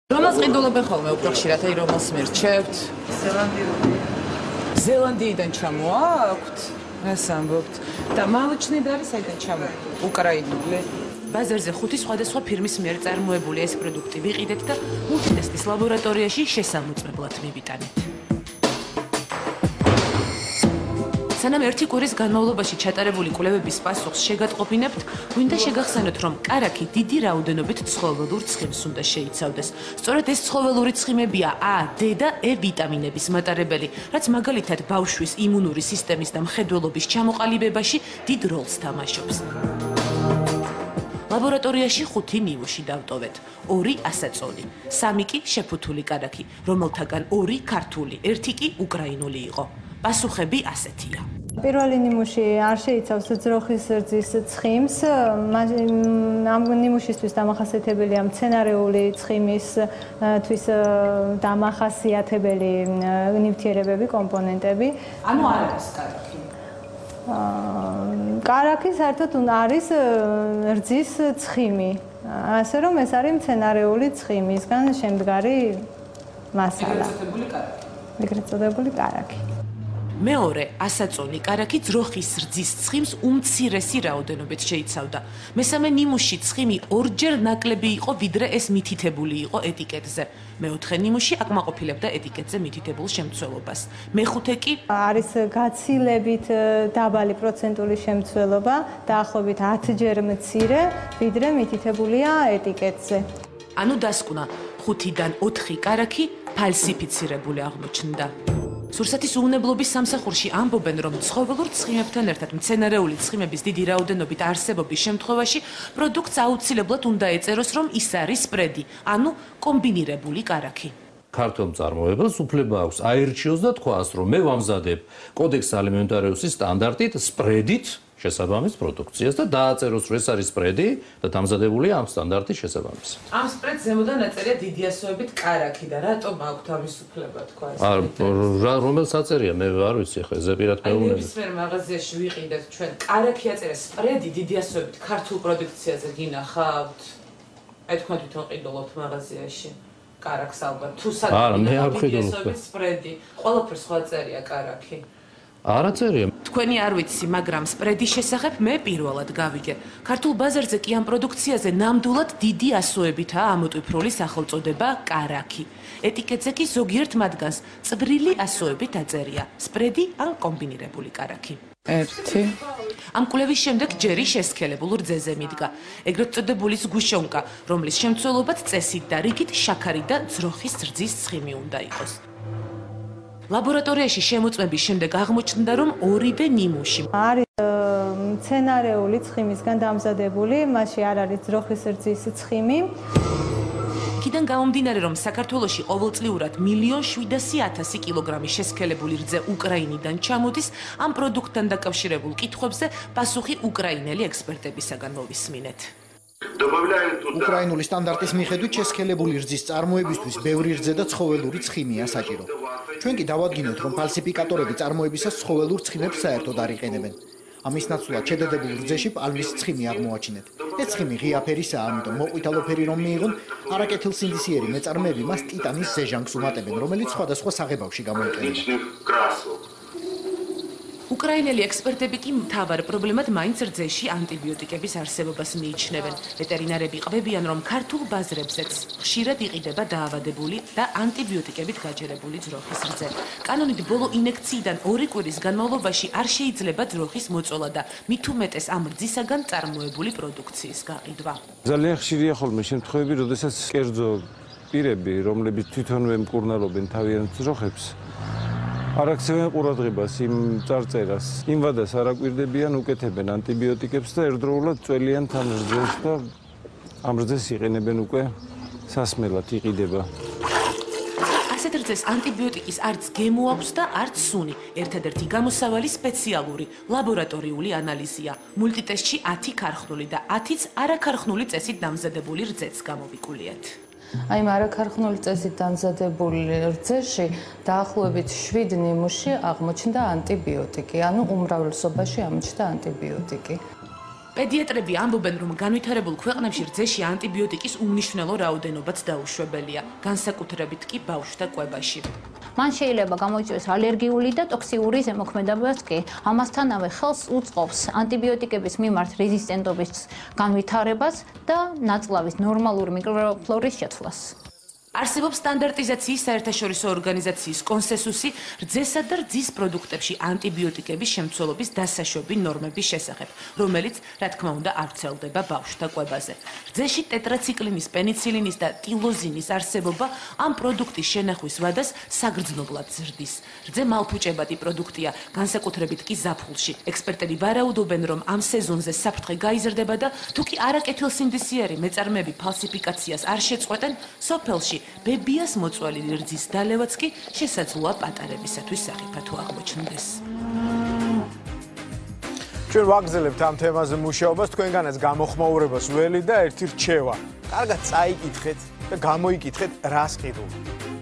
რომელს ყიდულობენ ხოლმე უფრო ხშირად, აი რომელს მირჩევთ? ზელანდიიდან ჩამოაქვთ? ეს ამბობთ. და მალოჩნი არის საიდან ჩამო? უკრაინული. ბაზარზე 5 სხვადასხვა ფირმის მიერ წარმოებული ეს პროდუქტი ვიყიდეთ და მულტიტესტის ლაბორატორიაში შესამოწმებლად მივიტანეთ. სანამ ერთი კვირის განმავლობაში ჩატარებული კვლევების პასუხს შეგატყობინებთ, გვინდა შეგახსენოთ, რომ კარაქი დიდი რაოდენობით ცხოველურ ცხიმს უნდა შეიცავდეს. სწორედ ეს ცხოველური ცხიმებია A, D და E ვიტამინების მატარებელი, რაც მაგალითად ბავშვის იმუნური სისტემის და მხედველობის ჩამოყალიბებაში დიდ როლს თამაშობს. ლაბორატორიაში 5 ნიმუში დავტოვეთ, 2 ასაწოლი, 3 კი შეფუთული კარაქი, რომელთაგან 2 ქართული, 1 კი უკრაინული იყო. პასუხები ასეთია. პირველი ნიმუში არ შეიცავს ძროხის რძის ცხიმს. ამ ნიმუშისთვის დამახასიათებელია მცენარეული ცხიმისთვის დამახასიათებელი ნივთიერებები, კომპონენტები. ანუ არ არის კარაქი. კარაქი საერთოდ არის რძის ცხიმი. ასე რომ ეს არის მცენარეული ცხიმისგან შემდგარი მასალა. ეგრეთ წოდებული კარაქი. მეორე ასაწოლი კარაქი ძროხის რძის ცხიმს უმცირესი რაოდენობით შეიცავდა. მესამე ნიმუში ცხიმი ორჯერ ნაკლები იყო, ვიდრე ეს მითითებული იყო ეტიკეტზე. მეოთხე ნიმუში აკმაყოფილებდა ეტიკეტზე მითითებულ შემცველობას. მეხუთე კი არის გაცილებით დაბალი პროცენტული შემცველობა, დაახლოებით 10-ჯერ მცირე, ვიდრე მითითებულია ეტიკეტზე. ანუ დასკვნა 5-დან 4 კარაქი ფალსიფიცირებული აღმოჩნდა. სურსათის უვნებლობის სამსახურში ამბობენ, რომ ცხოველურ ცხიმებთან ერთად მცენარეული ცხიმების დიდი რაოდენობით არსებობის შემთხვევაში პროდუქტს აუცილებლად უნდა ეწეროს, რომ ის არის სპრედი, ანუ კომბინირებული კარაქი. ქართულ მწარმოებელს უფლება აქვს აირჩიოს და თქვას, რომ მე ვამზადებ კოდექს ალიმენტარიუსის სტანდარტით სპრედით შესაბამის პროდუქციას და დააწეროს, რომ ეს არის სპრედი და დამზადებულია ამ სტანდარტის შესაბამისად. ამ სპრედს ზემოდან აწერია დიდი ასოებით კარაქი და რატომ აქვთ ამის უფლება თქვა ეს? რომელს აწერია, მე არ ვიცი ხო, ზე პირად მეუბნები. ნებისმიერ მაღაზიაში ვიყიდეთ ჩვენ კარაქი აწერია სპრედი დიდი ასოებით ქართულ პროდუქციაზე გინახავთ? აი თქვენ თვითონ ყიდულობთ მაღაზიაში კარაქს ალბათ თუ სადღაც სპრედი, ყველაფერს ხო აწერია კარაქი. არ აწერია. თქვენი არ ვიცი, მაგრამ სპრედის შესახებ მე პირველად გავიგე. ქართულ ბაზარზე კი ამ პროდუქციაზე ნამდვილად დიდი ასოებითაა ამოტვიფრული სახელწოდება კარაქი. ეტიკეტზე კი ზოგიერთ მათგანს წვრილი ასოებით აწერია სპრედი ან კომბინირებული კარაქი. 1. ამ კვლევის შემდეგ ჯერი შესქელებულ რძეზე მიდგა. ეგრეთ წოდებული ზგუშონკა, რომლის შემცველობაც წესით და რიგით შაქარი და ძროხის რძის ცხიმი უნდა იყოს. ლაბორატორიაში შემოწმების შემდეგ აღმოჩნდა, რომ ორივე ნიმუში არის მცენარეული ცხიმისგან დამზადებული, მასში არ არის ძროხის რძის ცხიმი. იქიდან გამომდინარე, რომ საქართველოში ყოველწლიურად 1,700,000 კილოგრამი შესქელებული რძე უკრაინიდან ჩამოდის, ამ პროდუქტთან დაკავშირებულ კითხვებზე პასუხი უკრაინელი ექსპერტებისაგან მოვისმინეთ. უკრაინული სტანდარტის მიხედვით შესქელებული რძის წარმოებისთვის ბევრი რძე და ცხოველური ცხიმია საჭირო. ჩვენ კი დავადგინოთ, რომ ფალსიფიკატორები წარმოებისას ცხოველურ ცხიმებს საერთოდ არ იყენებენ. ამის ნაცვლად შედედებულ რძეში პალმის ცხიმი აღმოაჩინეთ. ეს ცხიმი ღია ფერისაა, ამიტომ მოყვითალო ფერი რომ მიიღონ, არაკეთილსინდისიერი მეწარმეები მას ტიტანის ზეჟანგს უმატებენ, რომელიც სხვადასხვა საღებავში გამოიყენება. უკრაინელი ექსპერტები კი მთავარ პრობლემად მაინც რძეში ანტიბიოტიკების არსებობას მიიჩნევენ. ვეტერინარები ყვებიან, რომ ქართულ ბაზრებზეც ხშირად იყიდება დაავადებული და ანტიბიოტიკებით გაჯერებული ძროხის რძე. კანონით ბოლო ინექციიდან 2 კვირის განმავლობაში არ შეიძლება ძროხის მოწოლა და მით უმეტეს ამ რძისაგან წარმოებული პროდუქციის გაყიდვა. ძალიან ხშირია ხოლმე შემთხვევები, როდესაც კერძო პირები, რომლებიც თვითონვე მკურნალობენ თავიანთ ძროხებს, არ აქცევენ ყურადღებას იმ წარწერას. იმ ვადას არ აკვირდებიან, უკეთებენ ანტიბიოტიკებს და ერთდროულად წველიან თან რძეს და ამ რძეს იყენებენ უკვე სასმელად იყიდება. ასეთ რძეს ანტიბიოტიკის არც გემო აქვს და არც სუნი. ერთადერთი გამოსავალი სპეციალური ლაბორატორიული ანალიზია. მულტიტესტში 10 ქარხნული და 10-ც არაქარხნული წესით დამზადებული რძეც გამოვიკულიათ. აი ამ არაქარხნული წესით დამზადებული რძეში დაახლოებით 7 ნიმუში აღმოჩნდა ანტიბიოტიკი, ანუ უმრავლესობაში აღმოჩნდა ანტიბიოტიკი. პედიატრები ამბობენ, რომ განვითარებულ ქვეყნებში რძეში ანტიბიოტიკის უმნიშვნელო რაოდენობაც დაუშვებელია, განსაკუთრებით კი ბავშვთა კვებაში. მან შეიძლება გამოიწვიოს ალერგიული და ტოქსიური ზემოქმედებაც კი. ამასთანავე ხელს უწყობს ანტიბიოტიკების მიმართ რეზისტენტობის განვითარებას და ნაწლავის ნორმალური მიკროფლორის შეცვლას. არსებობს სტანდარტიზაციის საერთაშორისო ორგანიზაციის კონსენსუსი რძესა და რძის პროდუქტებში ანტიბიოტიკების შემცველობის დასაშვები ნორმების შესახებ, რომელიც, რა თქმა უნდა, არ ვრცელდება ბავშვთა კვებაზე. რძეში ტეტრაციკლინის, პენიცილინის და ტილოზინის არსებობა ამ პროდუქტის შენახვის ვადას საგრძნობლად ზრდის. რძე მალფუჭებადი პროდუქტია, განსაკუთრებით კი ზაფხულში. ექსპერტები ვარაუდობენ, რომ ამ სეზონზე საფრთხე გაიზრდება და თუ კი არაკეთილსინდისიერი მეწარმეები ფალსიფიკაციას არ შეწყვეტენ, სოფელში ბებიას მოწვეული რძის დალევაც კი შესაძლოა პატარებისათვის სახიფათო აღმოჩნდეს. ჩვენ ვაგრძელებთ ამ თემაზე მუშაობას, თქვენგანაც გამოხმაურებას ველი და ერთი რჩევა. კარგად წაიკითხეთ და გამოიკითხეთ რას ყიდულობთ.